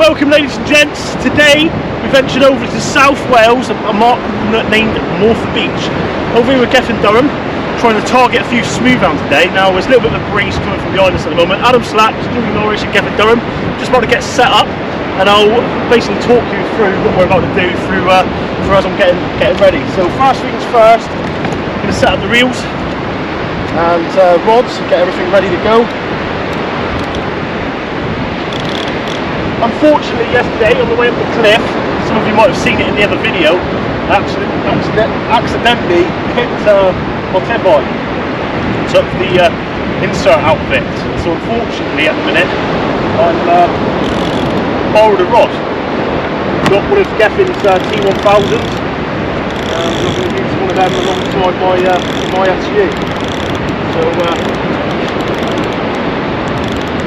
welcome ladies and gents. Today we ventured over to South Wales, a mark named North Beach. Over here with Gethin Durham, trying to target a few Smooth Hounds today. Now there's a little bit of a breeze coming from behind us at the moment. Adam Slack, Julie Norris and Gethin Durham just about to get set up, and I'll basically talk you through what we're about to do through as I'm getting ready. So first things first, I'm going to set up the reels and rods, get everything ready to go. Unfortunately, yesterday on the way up the cliff, some of you might have seen it in the other video, I accidentally hit my tip-on, took the insert outfit. So unfortunately at the minute, I'm borrowed a rod. Got one of Gethin's T1000, I'm going to use one of them alongside my SU. So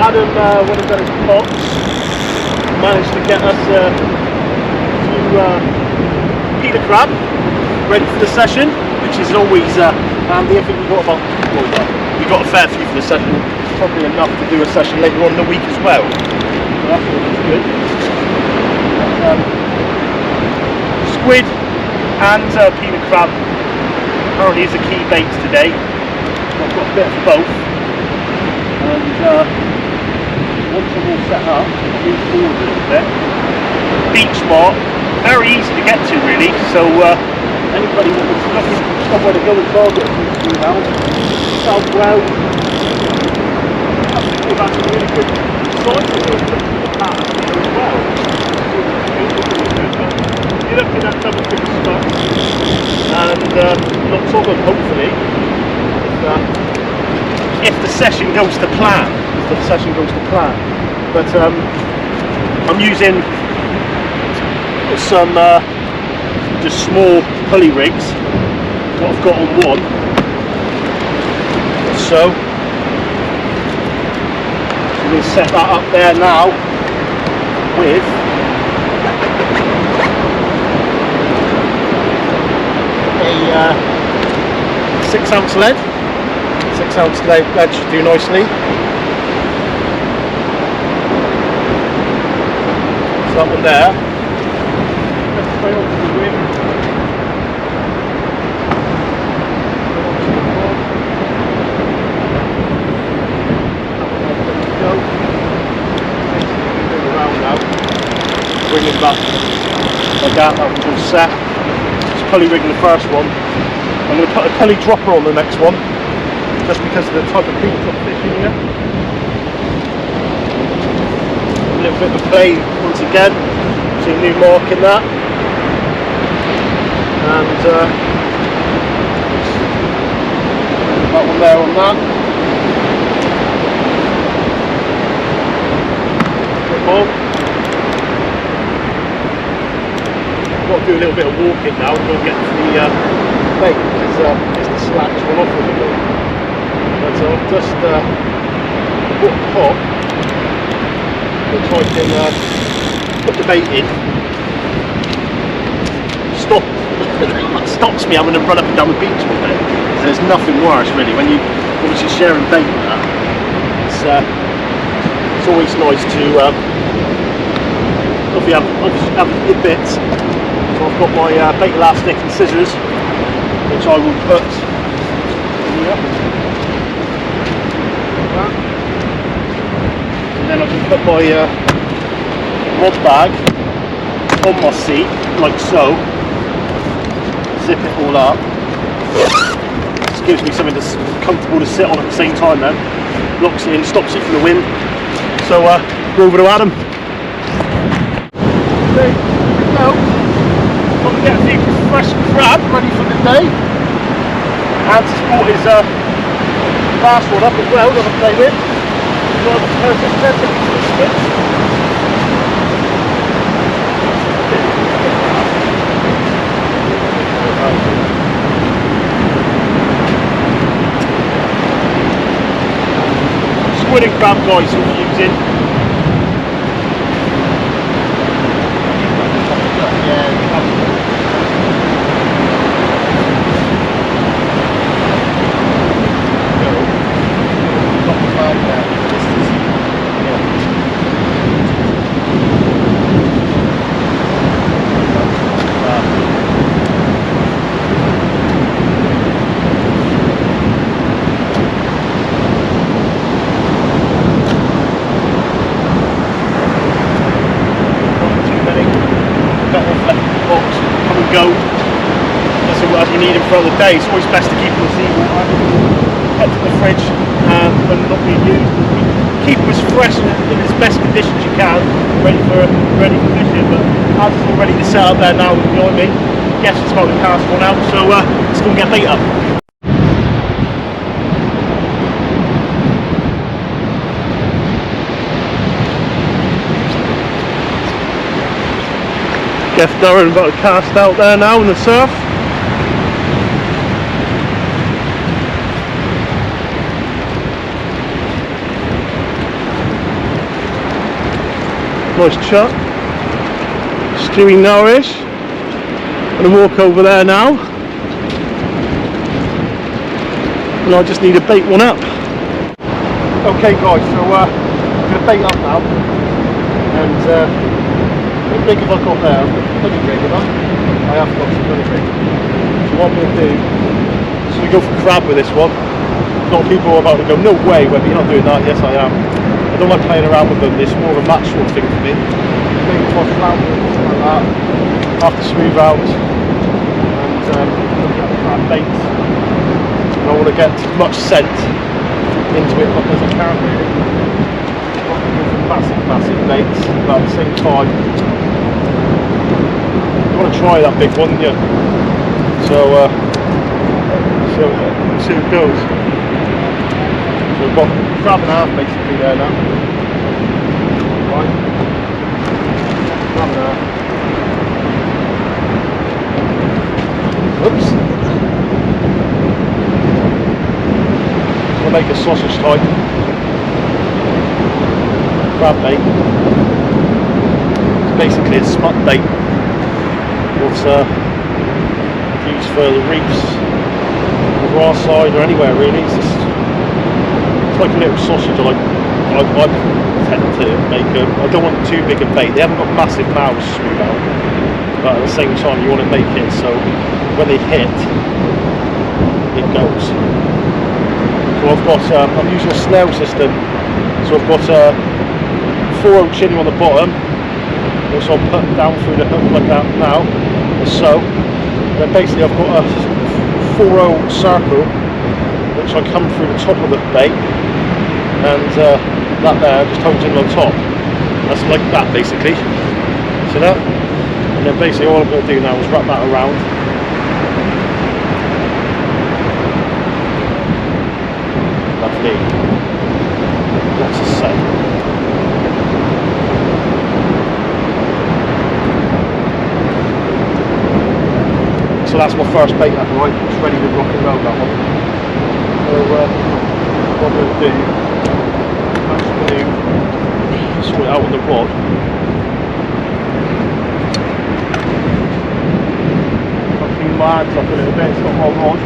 Adam, when I've done his pots, managed to get us a few peeler crab ready for the session, which is always handy. I think we got a fair few for the session, probably enough to do a session later on in the week as well. So that's always good. Squid and peeler crab apparently is a key bait today. I've got a bit of both, and once I'm all set up, I'll move forward a little bit. Beach mark, very easy to get to really, so anybody that was looking for somewhere to go and target a few Smooth Hounds, South Wales, I think we've had some really good sites here in the past here as well. You're looking at double-figure spots, and lots of them hopefully, if the session goes to plan. But I'm using some just small pulley rigs, what I've got on one. So I'm going to set that up there now with a 6-ounce lead. 6-ounce lead should do nicely. That one there. Let's try on to the wind. Go. Around now. Bring it back like that. That one's all set. Just pulley rigging the first one. I'm going to put a pulley dropper on the next one, just because of the type of beach I'm fishing here. A little bit of play once again, see a new mark in that, and that one there on that. A bit more. I've got to do a little bit of walking now to get to the bait, because the slacks run off a little bit. But I've just put a pot, which I can put the bait in. That stops me having to run up and down the beach all day. There's nothing worse really when you obviously sharing bait with that. It's always nice to obviously have your bits. So I've got my bait elastic and scissors, which I will put here. And then I can put my rod bag on my seat, like so. Zip it all up. Just gives me something that's comfortable to sit on at the same time then. Locks it in, stops it from the wind. So go over to Adam. Okay, here we go. I'm going to get a few fresh crab ready for the day. And to sport his last one up as well that I play with. So I've got perfect distance. Squid and crab guys we're using. throughout the day. It's always best to keep them in seawater, kept in the fridge when they're not being used. Keep them as fresh and in as best condition as you can, ready for fishing. But as it's all ready to set up there now, you know what I mean? Guess it's about to cast one out, so let's go and get bait up. Jeff Durham about to cast out there now in the surf. Nice chuck. Stewie Norris. Gonna walk over there now. And I just need to bait one up. Okay guys, so I'm gonna bait up now. And how big have I got there? I've got plenty big, haven't I? I have got some plenty big. So what I'm going to do is we go for crab with this one. A lot of people are about to go, no way, Webby, you're not doing that. Yes, I am. I don't like playing around with them. It's more of a match sort of thing for me. Maybe cross flounders, something like that. After Smooth Hounds. And look at the crab baits. And I want to get as much scent into it as I can, really. Massive baits, but at the same time you want to try that big one, don't you? So see how it goes. So we've got crab and a half basically there now. Right. Crab and a half. Oops. We'll make a sausage type crab bait. It's basically a smut bait. It's used for the reefs, the raw side, or anywhere really. It's like a little sausage. I tend to make them. I don't want too big a bait. They haven't got massive mouths, Smooth Out, but at the same time you want to make it so when they hit, it goes. So I've got. I'm using a snail system. So I've got 4/0 chinny on the bottom, which I'll put down through the hook like that now, so. Then basically I've got a 4/0 circle, which I come through the top of the bait, and that there just holds in on top. That's like that basically. See that? And then basically all I'm going to do now is wrap that around. Lovely. Lots of scent. So that's my first bait up, right? It's ready to rock and roll, that one. So what I'm going to do, I'm just going to sort it out on the rod. I'll clean my hands up a little bit, it's not my rod.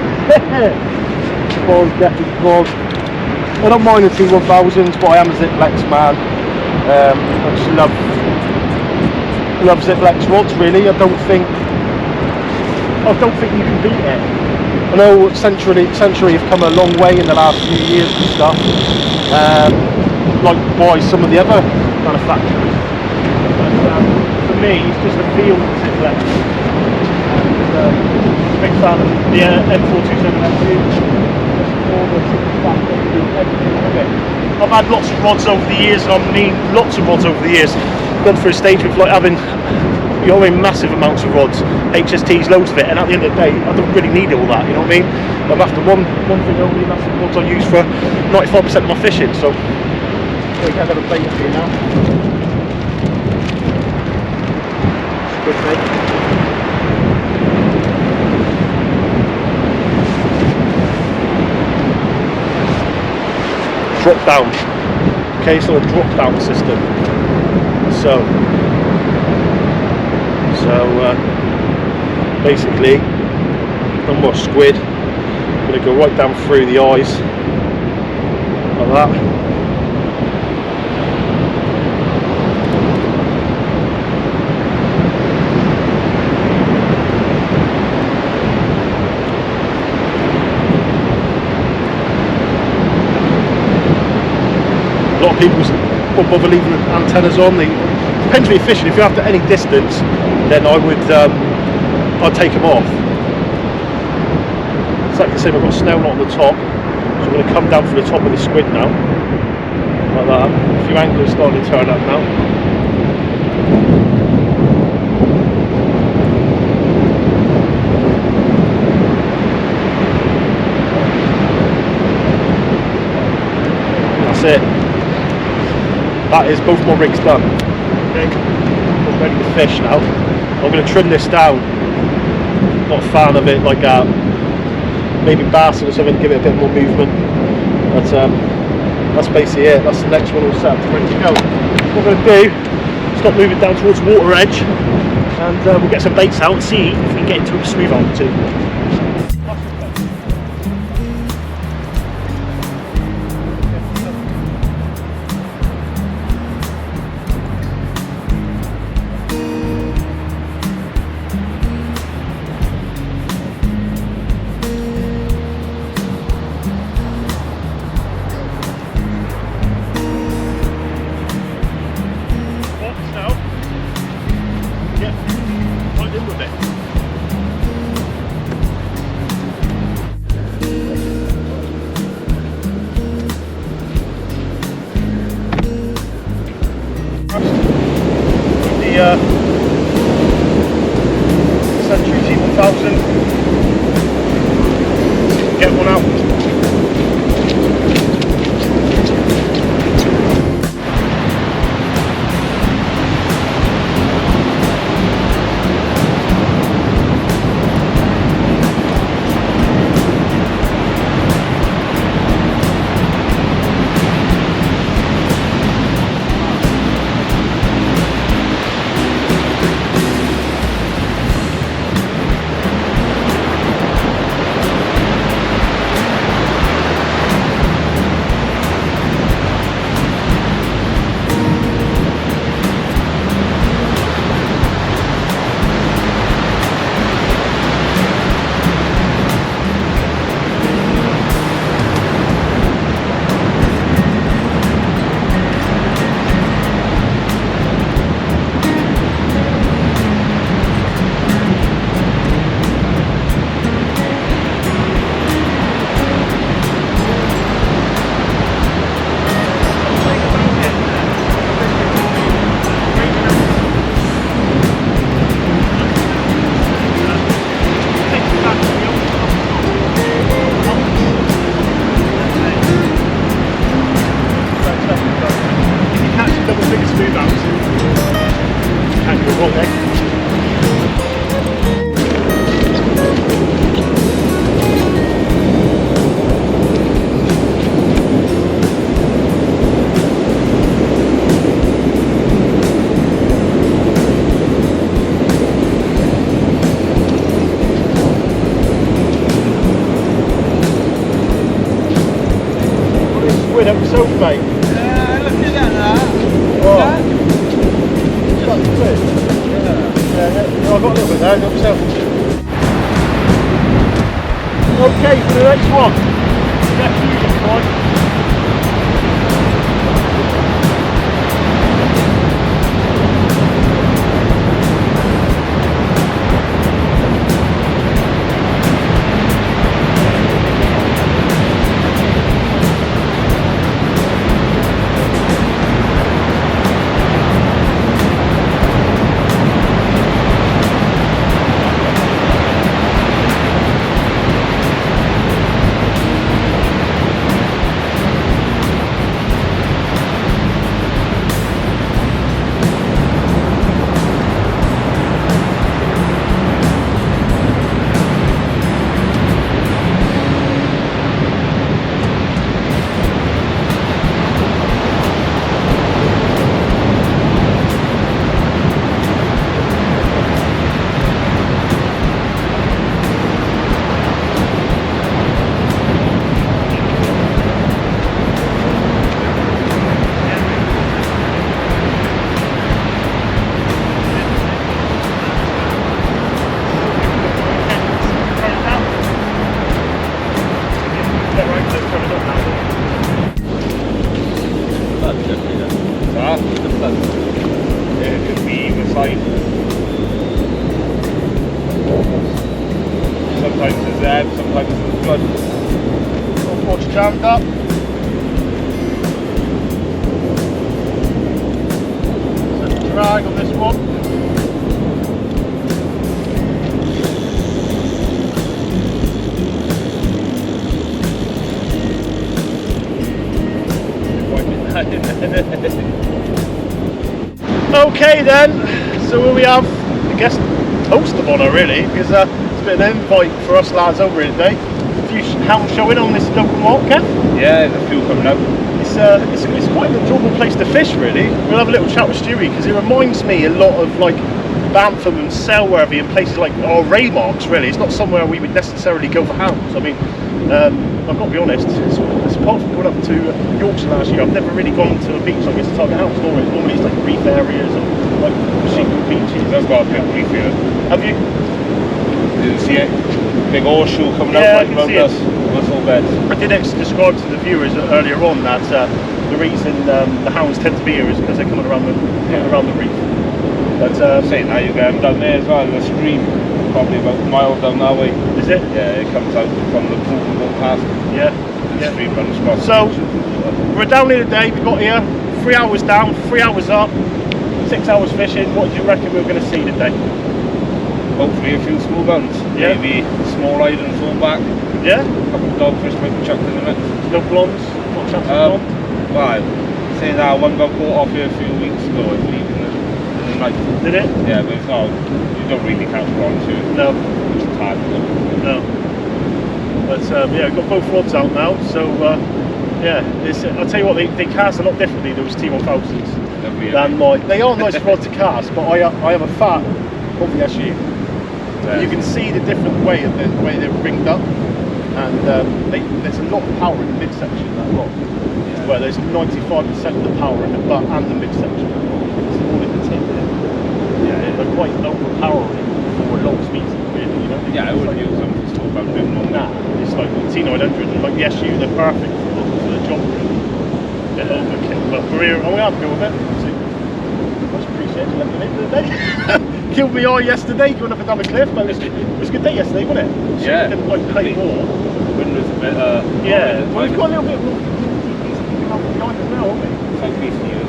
Balls, definitely balls. I don't mind the T1000s, but I am a Ziplex man. I just love Ziplex rods, really. I don't think you can beat it. I know Century have come a long way in the last few years and stuff, like by some of the other manufacturers. But for me, it's just a feel of Ziplex. And I'm a big fan of the M427 I've had lots of rods over the years, and I mean lots of rods over the years. Gone through a stage with like having, you know, massive amounts of rods, HSTs, loads of it, and at the end of the day, I don't really need all that, you know what I mean? I'm after one thing only, and that's the rods I use for 95% of my fishing. So we get a bit of bait for you now. Good bait. Drop down. Okay, so a drop down system. So basically, one more squid. I'm going to go right down through the eyes like that. A lot of people won't bother leaving the antennas on. Depends where you're fishing. If you're after any distance, then I would I'd take them off. It's like the same, I've got a snail knot on the top, so I'm going to come down for the top of the squid now, like that. A few anglers starting to turn up now. That's it. That is both my rigs done. Okay, I'm ready to fish now. I'm going to trim this down. Not a fan of it like that. Maybe bassin or something to give it a bit more movement. But that's basically it. That's the next one all set up, ready to go. What I'm going to do, stop moving down towards the water edge, and we'll get some baits out and see if we can get into a smooth hound or two. Century T1000, get one out. Episode, mate. Look at that. Oh. That's good. Yeah, I've got a little bit there, got myself. Okay, for the next one. Let's do this one. Sometimes it's there, sometimes sometimes it's good. Water jammed up. Set the drag on this one. Okay then, so here we have, I guess, toast of honour really, because it's a bit of an invite for us lads over here today. A few hounds showing on this local market. Yeah, there's a few coming up. It's quite an enjoyable place to fish really. We'll have a little chat with Stewie because it reminds me a lot of like Bantham and Selworthy and places like Raymarks really. It's not somewhere we would necessarily go for hounds. I mean, I've got to be honest, it's apart from going up to Yorkshire last year, I've never really gone to a beach like this to target hounds. Normally it's like reef areas or like single beaches. I've got a big reef here. Have you? Didn't see it. Big horseshoe coming up right around us. That's all bad. I did describe to the viewers earlier on that the reason the hounds tend to be here is because they're coming around the reef. But saying that, you get them down there as well, the stream, probably about a mile down that way. Is it? Yeah, it comes out from the pool and go past. Yeah. The stream runs across. So we're down here today. We got here 3 hours down, 3 hours up, 6 hours fishing. What do you reckon we're going to see today? Hopefully a few smooth hounds. Yeah. Maybe small eyed and full back. Yeah. A couple of dogfish might be chucked in the mix. No blondes. Not chance of blonde. Well, saying that one got caught off here a few weeks ago, I believe, in the night. Did it? Yeah, but it's not. You don't really count blondes here. No. It's hard to look. No. But yeah, we've got both rods out now. So yeah, I'll tell you what, they cast a lot differently. Those T1000s than mine. They are nice rods to cast, but I have a fat obviously. Yeah. You can see the different way they're ringed up, and there's a lot of power in the midsection of that rod. Yeah. Where there's 95% of the power in the butt and the midsection. It's all in the tip there. Yeah, they're quite overpowering for long speeds, really. You know. Yeah, I wouldn't use them for small boat doing long. Nah, it's like the T900 and like the SU. They're perfect for the job. Really. They're overkill, but we're here. I'm gonna have to go with it. So, much appreciated you letting me in today. Killed me eye yesterday going up and down the cliff, but it was a good day yesterday, wasn't it? So yeah. we didn't like play more. The wind was a bit. Yeah, well, we've got a little bit more behind us now, haven't we? Southeast here.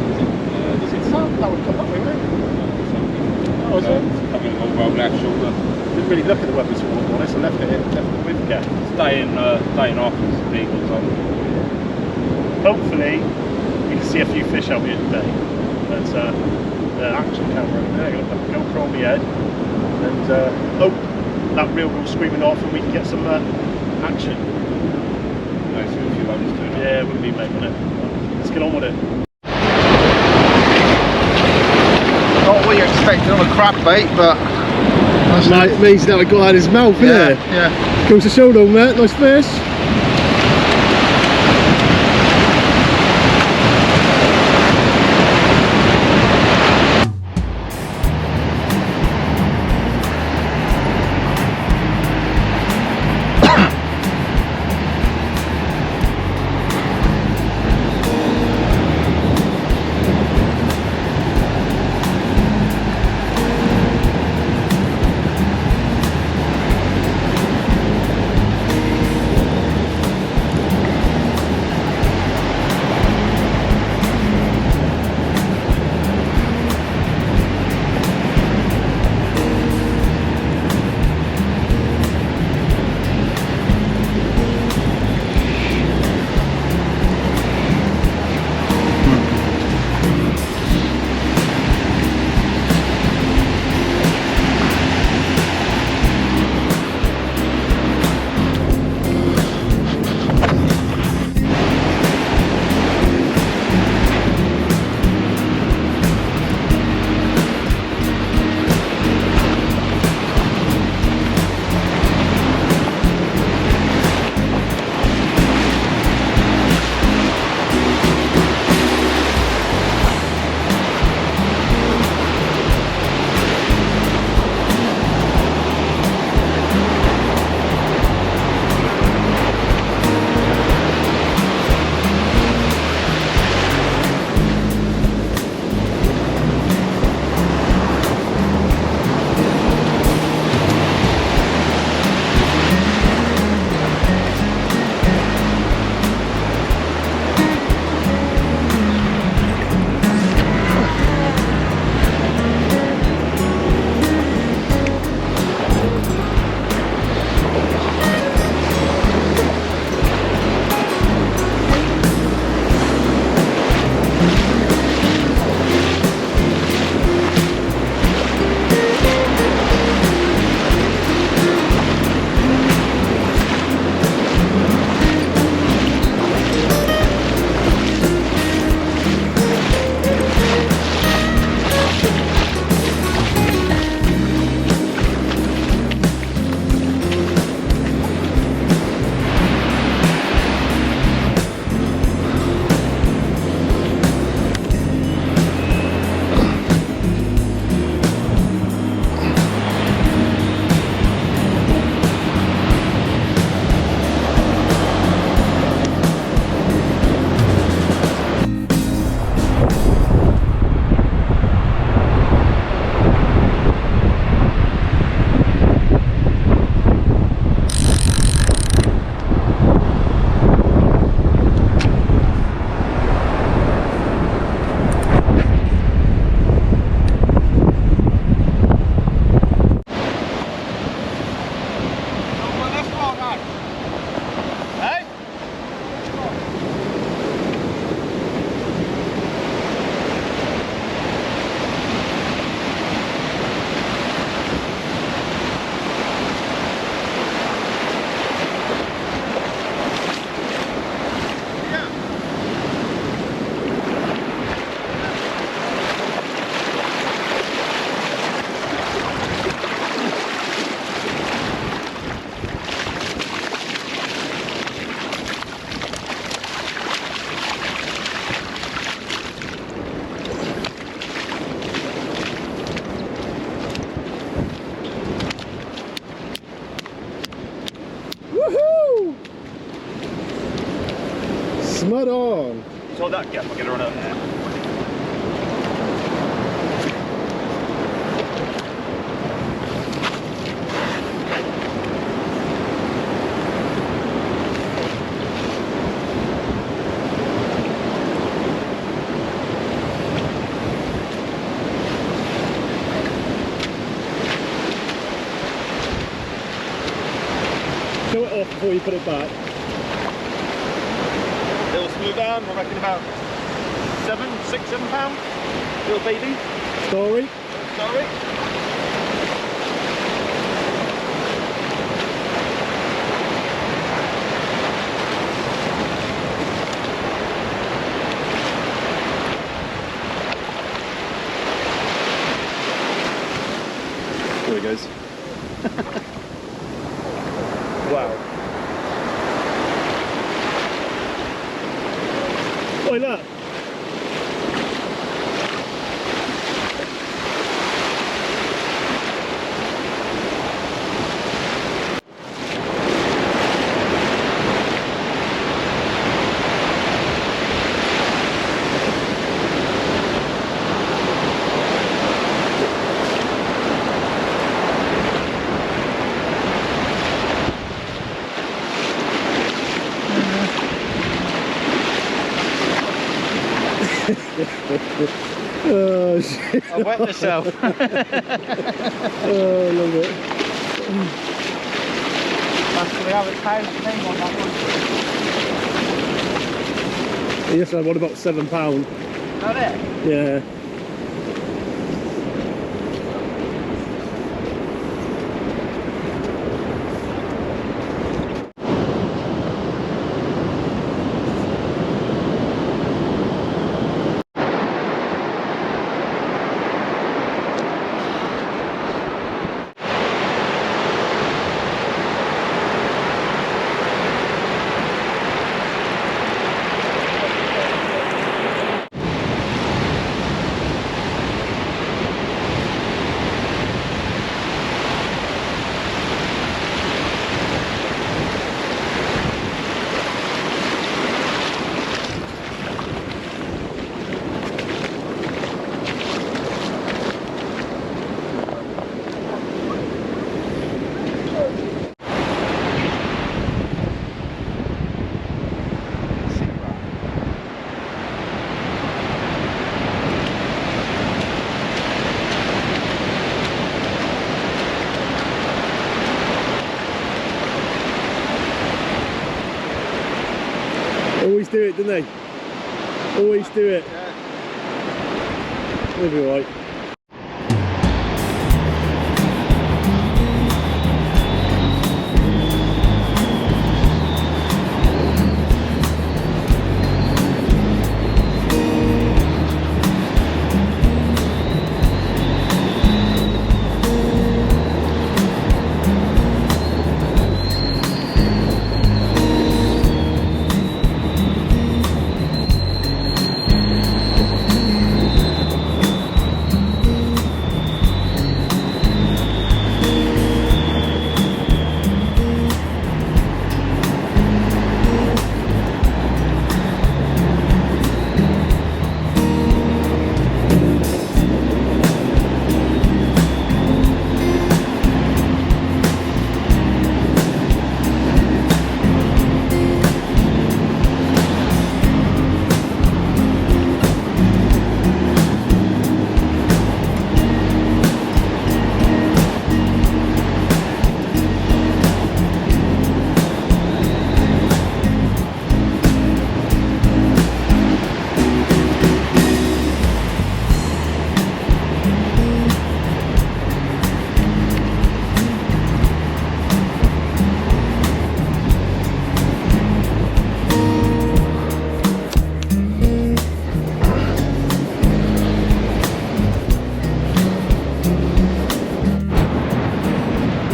Does it sound that would come that way, wouldn't it? Oh, is it? Coming over our left shoulder. Didn't really look at the weather to be honest. I left it with gas. It's dying off as the day goes on. Hopefully, we can see a few fish out here today. That's the action camera over there. I'm going to put the GoPro on my head and hope that reel goes screaming off and we can get some action. Nice with a few hours to it. Yeah, it wouldn't be mate, wouldn't it? Let's get on with it. Not what you're expecting on a crab bait, but Mate, means that I got out of his mouth, innit? Yeah. Goes to show though, mate. Nice fish. Smooth on. So that gap, I'll get her on up there. Show it off before you put it back. Little Smooth Hound, I reckon about 6, 7 pounds. Little baby. Story. Sorry. There he goes. Wow. Oi, look. Oh shit. I wet myself. Oh, I love it. Actually, I have a child's name on that one. Yes, I want about £7. Not it? Yeah. Always do it, don't they? Always do it. Yeah. They'll be alright.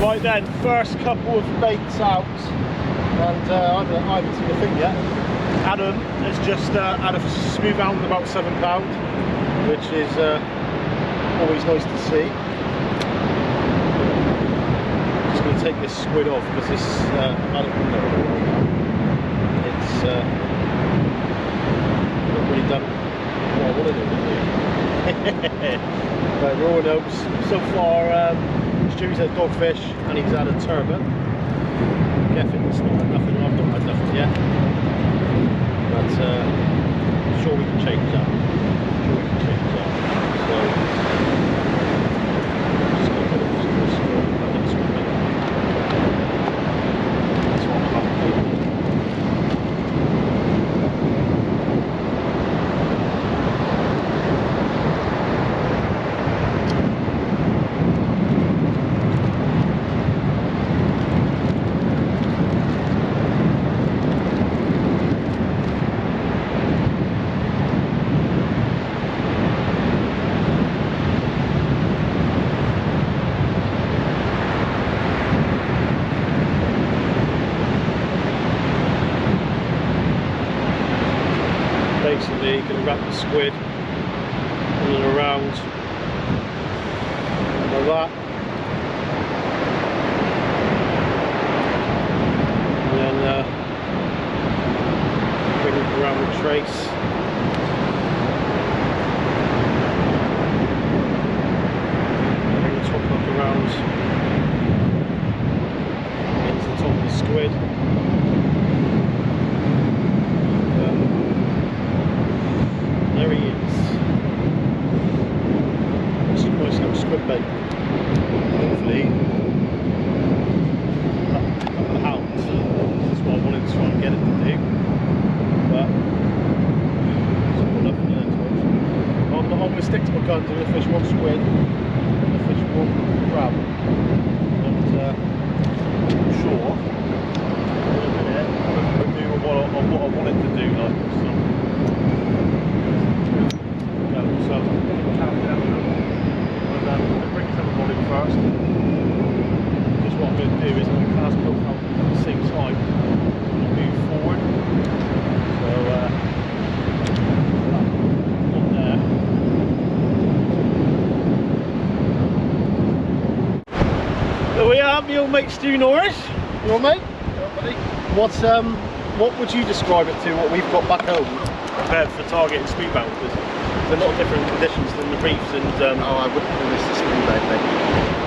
Right then, first couple of baits out, and I haven't seen a thing yet. Adam has just had a Smooth Hound about £7, which is always nice to see. Just going to take this squid off because this, I don't know, it's But everyone knows so far Stu's had dogfish and he's had a turbot. Kevin's not had nothing, I've not had nothing yet. But I'm sure we can change that. So just got a bit of that's what I'm happy with. Basically, going to wrap the squid in and around like that, and then bring it around the trace. Bring the top up around into the top of the squid. There he is. It's a nice little squid bait. Hopefully, a couple of hounds. That's what I wanted to try and get it to do. But it's not enough in the end. I'm going to stick to my guns. I'm going to fish one squid, I'm going to fish one crab, and I'm sure in a minute I'll do what I wanted to do. Like so. So I'm going to calm down and bring some of in first. Just what I'm going to do is I'm going to cast both out at the same time. I'm going to move forward. So on there. There we are, my old mate Stu Norris. You all mate? Yeah, buddy. What would you describe it to? What we've got back home? Prepared for targeting smooth hounds. There's a lot of different conditions than the reefs and Oh, I wouldn't call this the smooth bait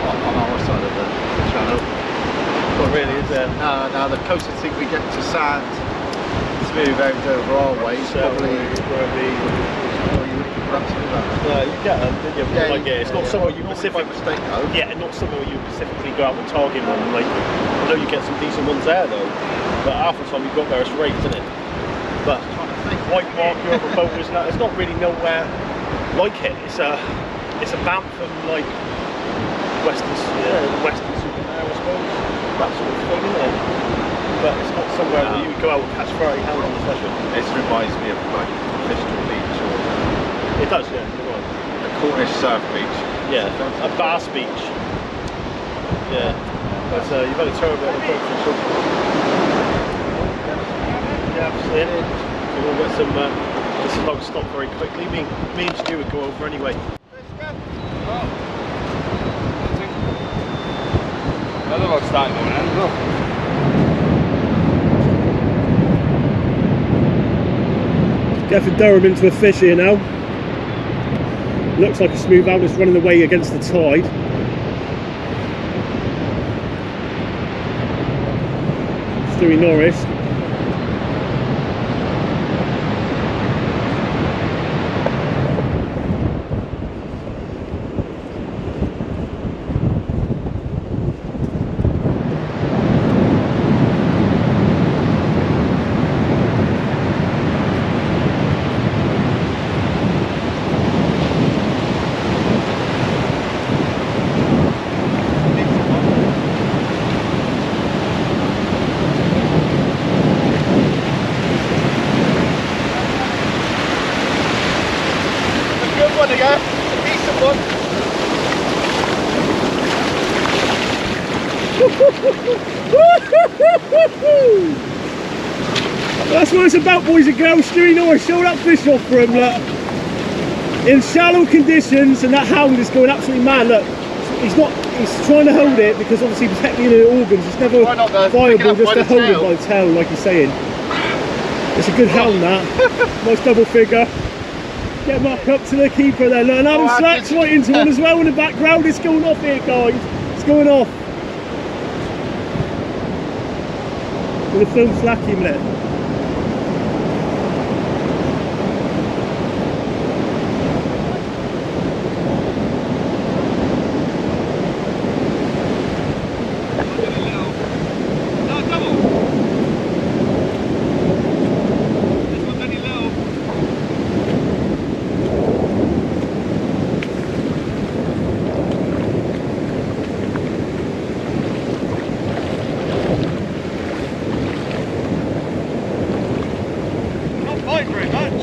on our side of the channel. what really is there. Now the closest thing we get to sand, smooth out over our way is probably where the you would perhaps do that. you get them, didn't you? Yeah, Like, it's not somewhere you by specifically mistake though. yeah, not somewhere you specifically go out and target one. Like I know you get some decent ones there though, but half the time you got there it's rates, isn't it? But white marker over boaters, there's not really nowhere like it. It's a bamf from like western Supermare, I suppose, that sort of thing, isn't it? But it's not somewhere that you would go out and catch 30 hounds on the session. This reminds me of like Bristol Beach or It does, yeah. You're right. the Cornish surf beach. Yeah, a Bass Beach. Yeah, but you've had a turbo and a dogfish. Yeah, absolutely. So we'll get some low stop very quickly. Me and Stu would go over anyway. I don't know what's starting going on. Look. Getting Durham into a fish here now. Looks like a smooth hound that's running away against the tide. Stewie Norris. One again, a decent one. That's what it's about, boys and girls. Stewie Norris showed that fish off for him, look. In shallow conditions, and that hound is going absolutely mad, look. He's trying to hold it because obviously protecting the organs. It's never viable just to hold it by the tail, like he's saying. It's a good hound, that. Nice double figure. Get Mark up to the keeper there. Look, and Adam Slack's right into one as well in the background. It's going off here, guys. It's going off. I'm going to film Slacky a minute. Very much.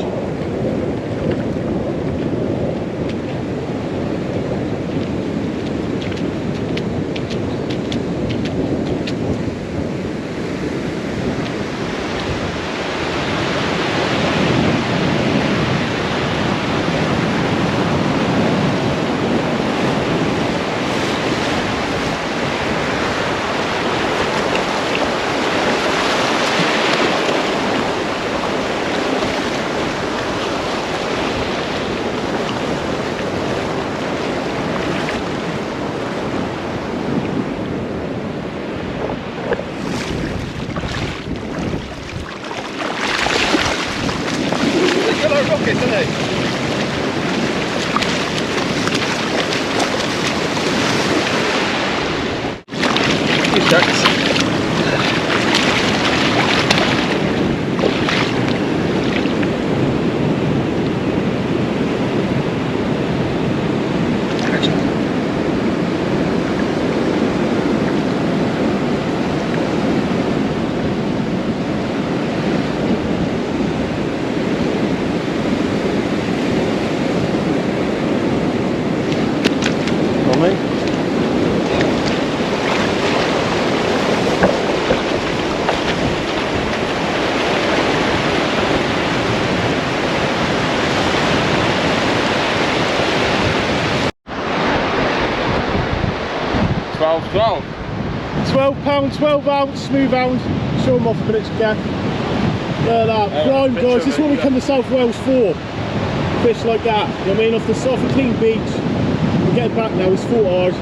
12 pound, 12 ounce Smooth Hound. Show them off a minute, Gaff. Look at that, prime guys. This is what we come to South Wales for. Fish like that, you know what I mean? Off the soft and clean beach. We're getting back now, it's fought hard.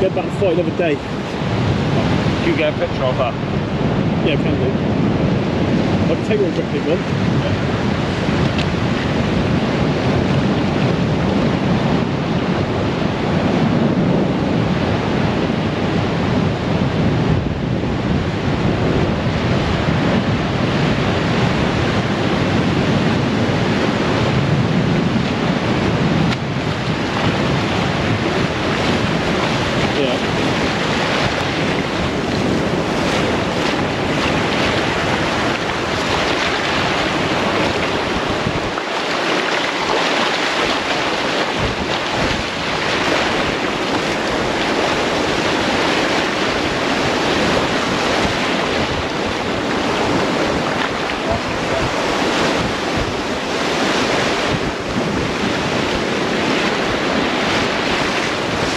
Get back to fight another day. Can you get a picture of that? Yeah, can do. I can take one quickly, man. Yeah.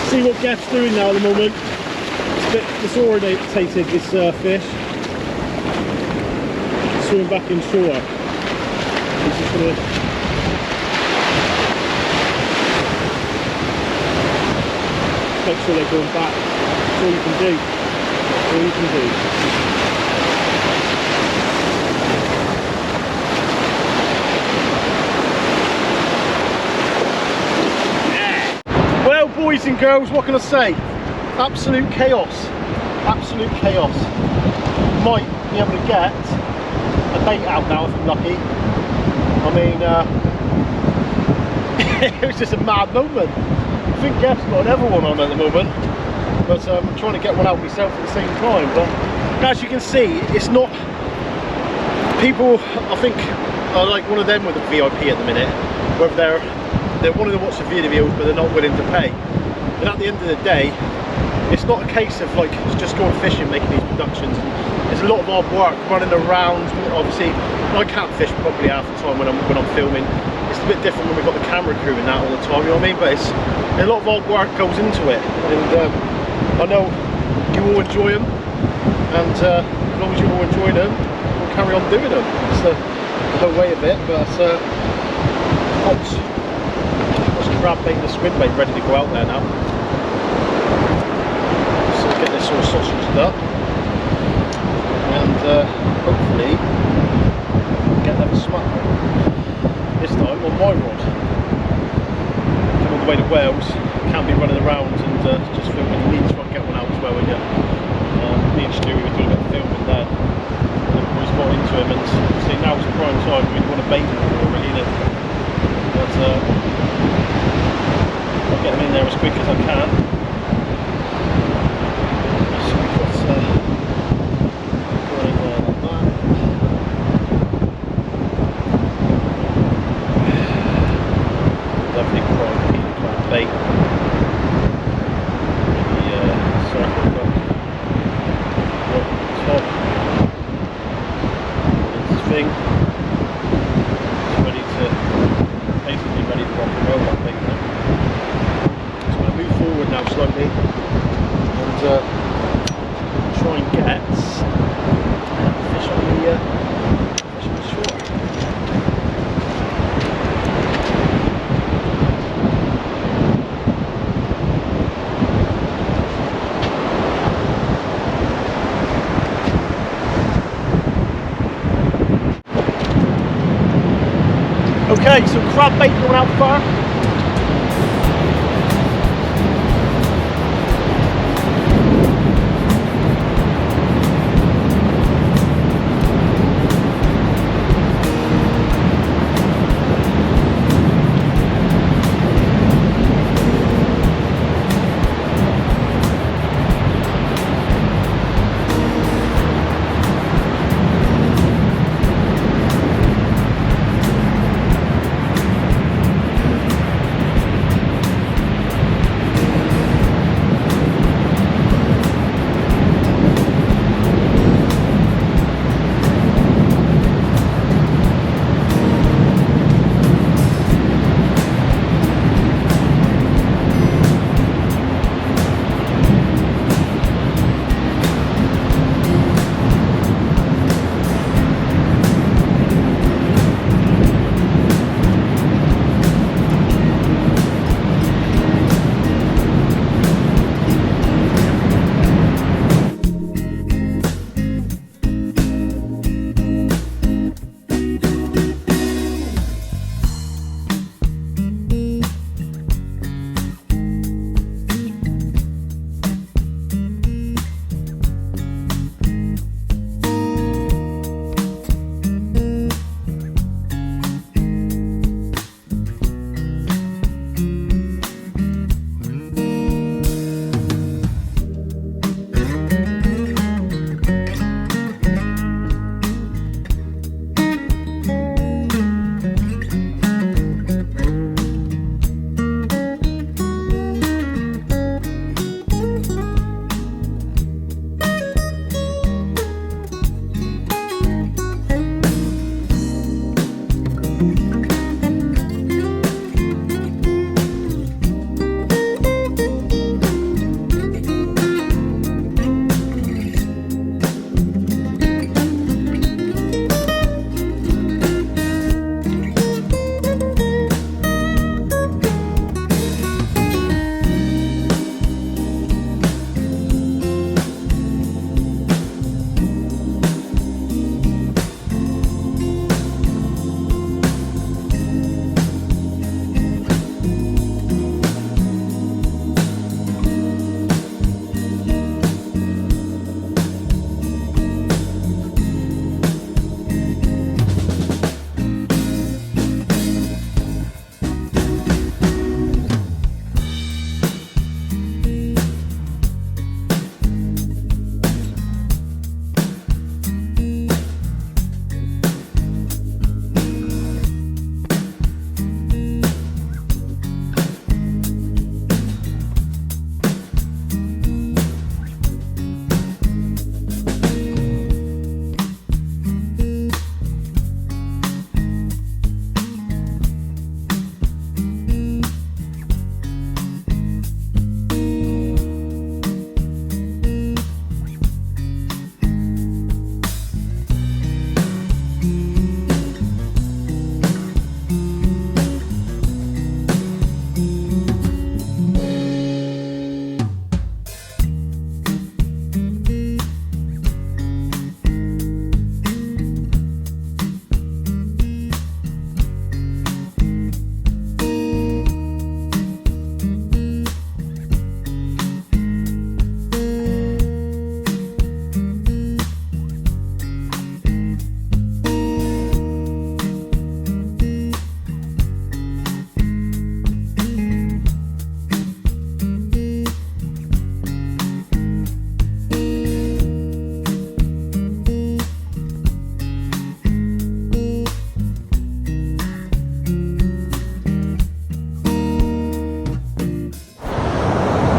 See what Gaff's doing now at the moment. It's a bit disorientated, this fish. Swimming back in shore. He's just gonna make sure they're going back. That's all you can do. That's all you can do. Well, boys and girls, what can I say? Absolute chaos. Absolute chaos. Might be able to get a bait out now if I'm lucky. I mean, it was just a mad moment. I think Gaff's got another one on at the moment, but I'm trying to get one out myself at the same time. But as you can see, it's not. People, I think, are like one of them with a VIP at the minute, whether they're wanting to watch the videos but they're not willing to pay. And at the end of the day, it's not a case of like just going fishing, making these productions. It's a lot of hard work, running around. Obviously, I can't fish properly half the time when I'm filming. It's a bit different when we've got the camera crew and that all the time, you know what I mean? But it's a lot of hard work goes into it, and I know you all enjoy them, and as long as you all enjoy them, we'll carry on doing them. It's the whole way of it. But Got some crab bait and a squid bait ready to go out there now. So get this all sausaged up and hopefully get them a smack this time on my rod. Come all the way to Wales, can't be running around and just filming. You need to try and get one out as well. And me and Stu, we were doing a bit of filming then. The boys got into him and see now it's prime time. We want to bait him really, innit? But I'll get him in there as quick as I can. So we've got going in there like that. Lovely crab bait. The circle hook right at the top. This thing. Basically ready to rock and roll that thing now. So I'm going to move forward now slightly and try and get fish on the shore. Okay, so crab bait going out far.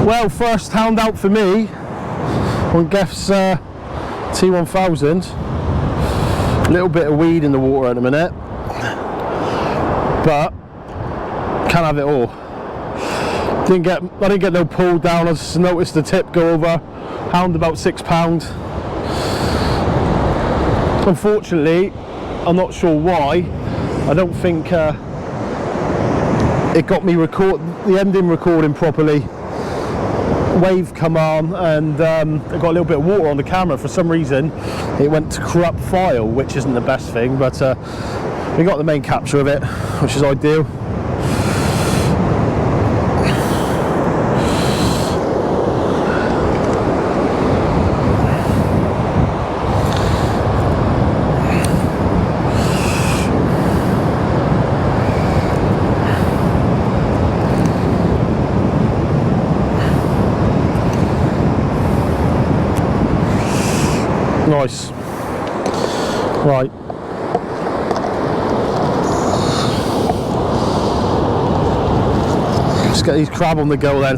Well, first hound out for me on Gef's T1000. A little bit of weed in the water at the minute, but can't have it all. I didn't get no pull down. I just noticed the tip go over. Hound about £6. Unfortunately, I'm not sure why. I don't think it got me the ending recording properly. Wave come on, and it got a little bit of water on the camera. For some reason it went to corrupt file, which isn't the best thing, but we got the main capture of it, which is ideal. Nice. Right. Let's get these crab on the go then.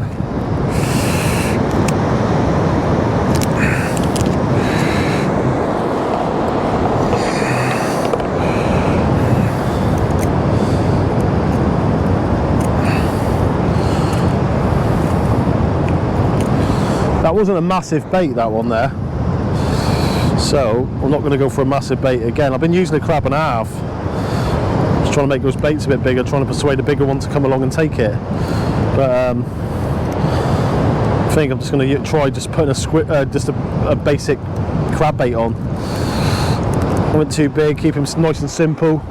That wasn't a massive bait, that one there. So I'm not going to go for a massive bait again. I've been using a crab and a half, just trying to make those baits a bit bigger, trying to persuade a bigger one to come along and take it. But I think I'm just going to try just putting a basic crab bait on. I went too big, keep him nice and simple,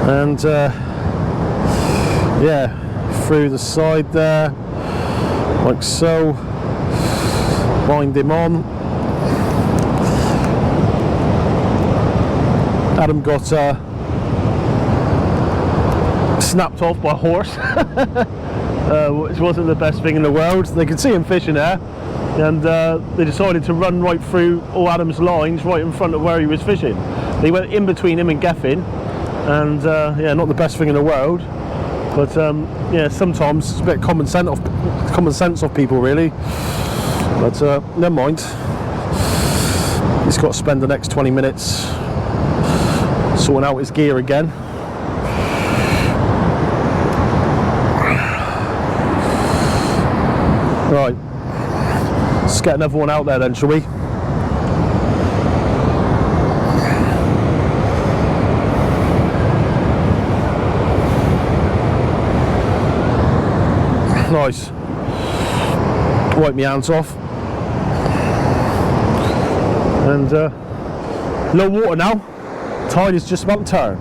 and yeah, through the side there, like so. Bind him on. Adam got snapped off by a horse, which wasn't the best thing in the world. They could see him fishing there, and they decided to run right through all Adam's lines right in front of where he was fishing. They went in between him and Geffin, and yeah, not the best thing in the world, but yeah, sometimes it's a bit common sense of people, really. But never mind. He's got to spend the next 20 minutes sorting out his gear again. Right, let's get another one out there then, shall we? Nice. Wipe my hands off. And low water now. Tide is just about to turn.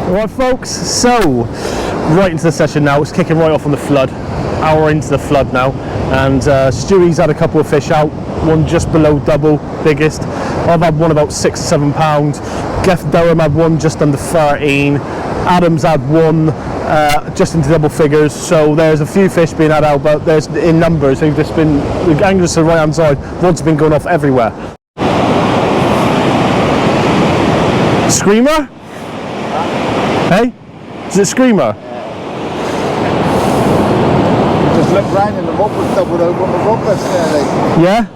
Alright folks, so right into the session now. It's kicking right off on the flood. Hour into the flood now, and Stewie's had a couple of fish out, one just below double, biggest. I've had one about 6 to 7 pounds. Geoff Durham had one just under 13. Adam's had one just into double figures. So there's a few fish being had out, but there's in numbers. They've just been, the anglers to the right hand side, rods have been going off everywhere. Screamer? Hey? Is it Screamer? Just look round and the rock was doubled over on the rockers there. Yeah?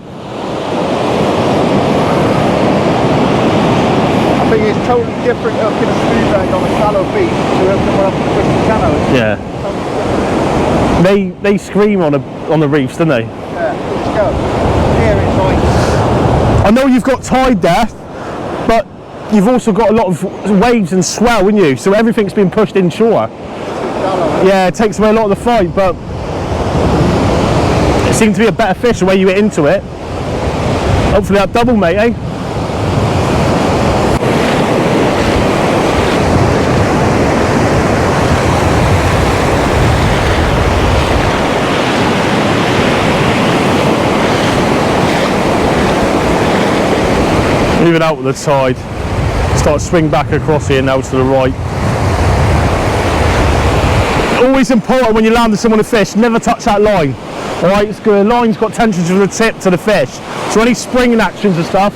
I think it's totally different hooking a smooth hound on a shallow beach to hooking one up in the Bristol Channel. Yeah. They scream on the reefs, don't they? Yeah, let's go. Here it's like... I know you've got tide there, but you've also got a lot of waves and swell, haven't you? So everything's been pushed inshore. Yeah, it takes away a lot of the fight, but it seemed to be a better fish the way you hit into it. Hopefully that double, mate, eh? Moving out with the tide. Start to swing back across here now to the right. Always important when you're landing someone a fish, never touch that line. Alright, it's good. The line's got tension from the tip to the fish. So any springing actions and stuff,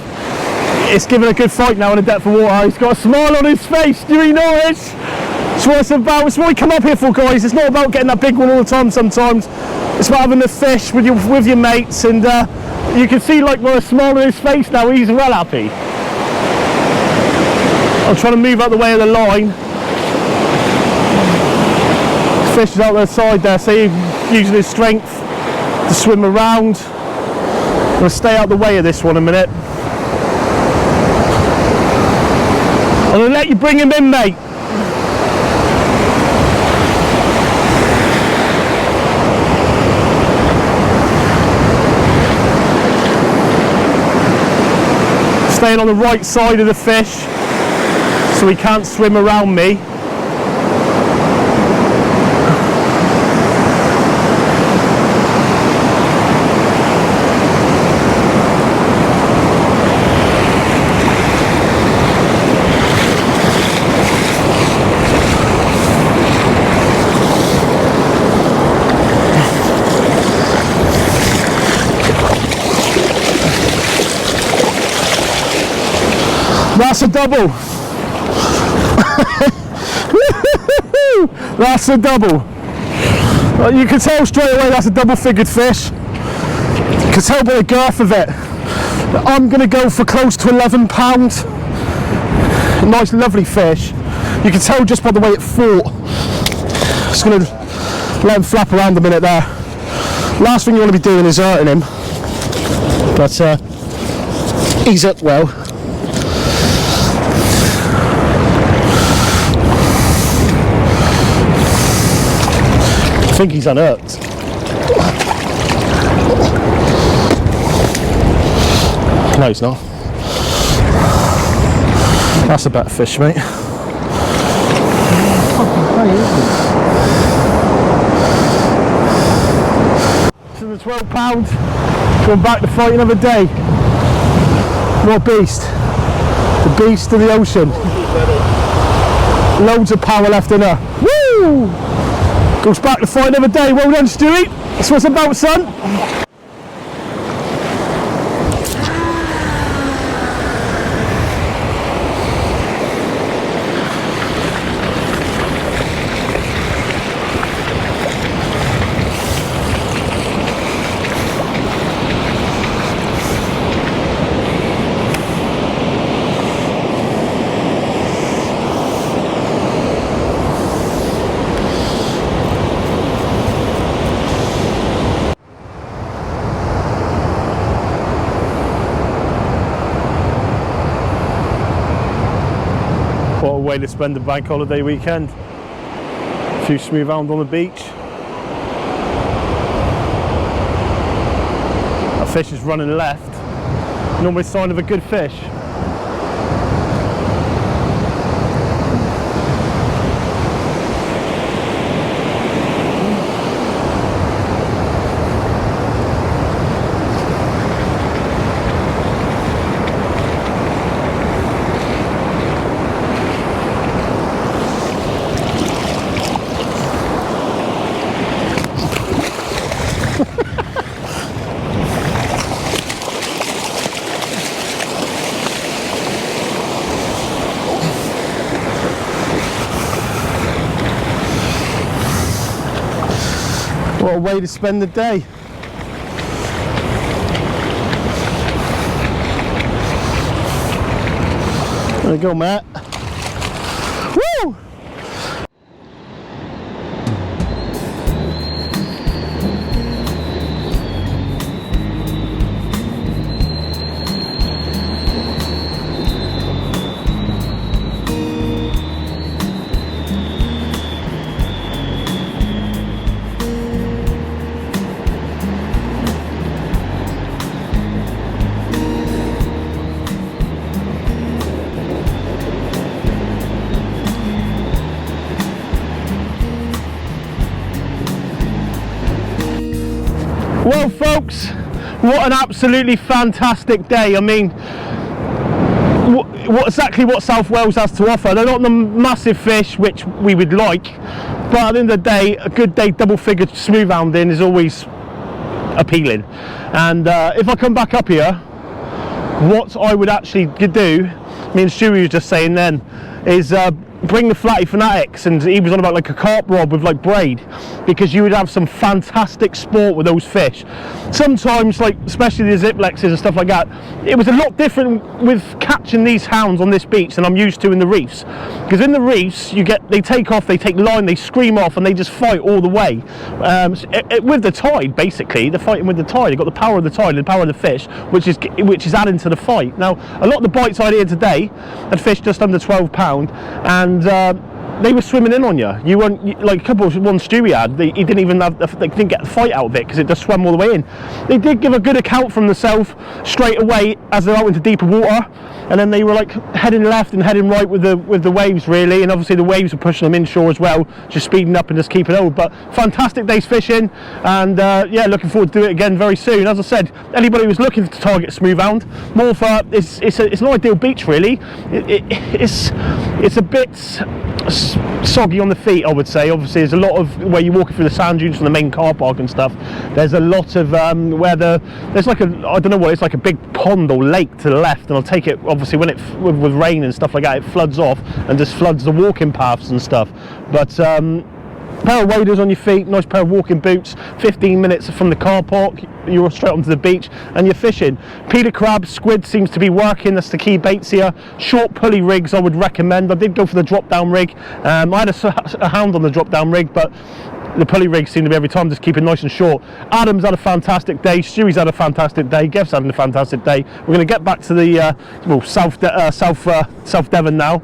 it's giving a good fight now in the depth of water. He's got a smile on his face, do you notice? It's what it's about. It's what we come up here for, guys. It's not about getting that big one all the time sometimes. It's about having the fish with your mates, and you can see like with a smile on his face now, he's well happy. I'm trying to move out the way of the line. Fish is out the side there, so he's using his strength to swim around. I'm going to stay out the way of this one a minute. I'm going to let you bring him in, mate. Staying on the right side of the fish, so he can't swim around me. That's a double. That's a double. You can tell straight away that's a double-figured fish. You can tell by the girth of it. I'm going to go for close to 11 pounds. Nice, lovely fish. You can tell just by the way it fought. Just going to let him flap around a minute there. Last thing you want to be doing is hurting him. But he's up well. I think he's unhooked. No, he's not. That's a better fish, mate. So the 12 pounds, going back to fight another day. What beast? The beast of the ocean. Loads of power left in her. Woo! Goes back to fight another day. Well done, Stewie. That's what it's about, son. What a way to spend a bank holiday weekend. A few smooth hound on the beach. A fish is running left. Normally a sign of a good fish. What a way to spend the day. There you go, Matt. Woo! Well folks, what an absolutely fantastic day. I mean, exactly what South Wales has to offer. They're not the massive fish which we would like, but at the end of the day, a good day double figure smooth hounding is always appealing. And if I come back up here, what I would actually do, me and Stewie was just saying then, is bring the Flatty Fanatics, and he was on about like a carp rod with like braid, because you would have some fantastic sport with those fish. Sometimes, like especially the ziplexes and stuff like that, it was a lot different with catching these hounds on this beach than I'm used to in the reefs, because in the reefs they take off, they take line, they scream off, and they just fight all the way. With the tide, basically they're fighting with the tide. They've got the power of the tide and the power of the fish, which is adding to the fight. Now a lot of the bites I had today had fish just under 12 pound, and they were swimming in on you. You weren't, like a couple of one Stewie had, he didn't even have, they didn't get the fight out of it because it just swam all the way in. They did give a good account from themselves straight away as they're out into deeper water, and then they were like heading left and heading right with the waves really, and obviously the waves were pushing them inshore as well, just speeding up and just keeping over. But fantastic day's fishing, and yeah, looking forward to do it again very soon. As I said, anybody who's looking to target smooth hound, Morpher, it's an ideal beach really. It's a bit soggy on the feet, I would say. Obviously there's a lot of where you're walking through the sand dunes from the main car park and stuff. There's a lot of where there's like I don't know what, it's like a big pond or lake to the left, and I'll take it obviously when with rain and stuff like that, it floods off and just floods the walking paths and stuff. But pair of waders on your feet, nice pair of walking boots, 15 minutes from the car park, you're straight onto the beach and you're fishing. Peter crab, squid seems to be working, that's the key baits here. Short pulley rigs I would recommend. I did go for the drop down rig. I had a hound on the drop down rig, but the pulley rigs seem to be every time just keep it nice and short. Adam's had a fantastic day, Stewie's had a fantastic day, Gev's having a fantastic day. We're going to get back to the South Devon now,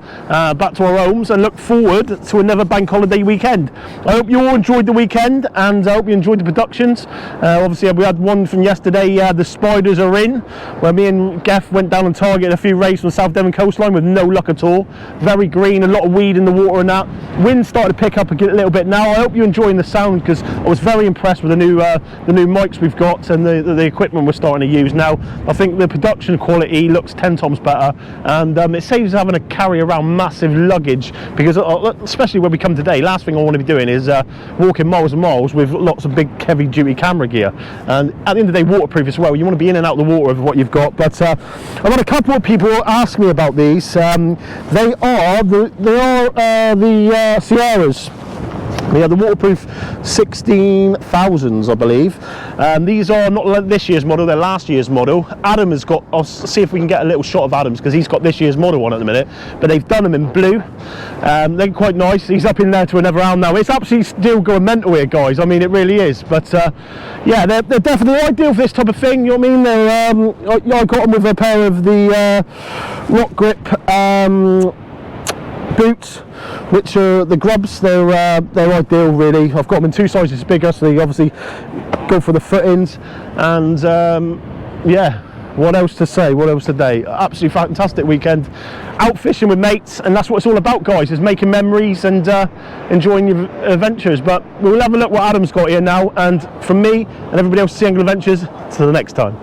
back to our homes, and look forward to another bank holiday weekend. I hope you all enjoyed the weekend, and I hope you enjoyed the productions. Obviously we had one from yesterday, the spiders are in, where me and Geff went down and targeted a few rays from the South Devon coastline with no luck at all. Very green, a lot of weed in the water and that. Wind started to pick up a little bit now. I hope you're enjoying the sound, because I was very impressed with the new mics we've got and the equipment we're starting to use now. I think the production quality looks 10 times better, and it saves having to carry around massive luggage, because especially when we come today, last thing I want to be doing is walking miles and miles with lots of big heavy duty camera gear, and at the end of the day waterproof as well. You want to be in and out of the water of what you've got. But I've had a couple of people ask me about these. They are the Sierras. Yeah, the waterproof 16,000s, I believe. These are not this year's model, they're last year's model. Adam has got, I'll see if we can get a little shot of Adam's, because he's got this year's model on at the minute, but they've done them in blue. They're quite nice. He's up in there to another hound now. It's absolutely still going mental here, guys. I mean, it really is. But yeah, they're definitely ideal for this type of thing. You know what I mean? I got them with a pair of the Rock Grip boots, which are the grubs. They're ideal really. I've got them in two sizes bigger, so they obviously go for the footings. And yeah, what else to say, what else today? Absolutely fantastic weekend out fishing with mates, and that's what it's all about, guys, is making memories and enjoying your adventures. But we'll have a look what Adam's got here now, and from me and everybody else at Sea Angle Adventures, till the next time.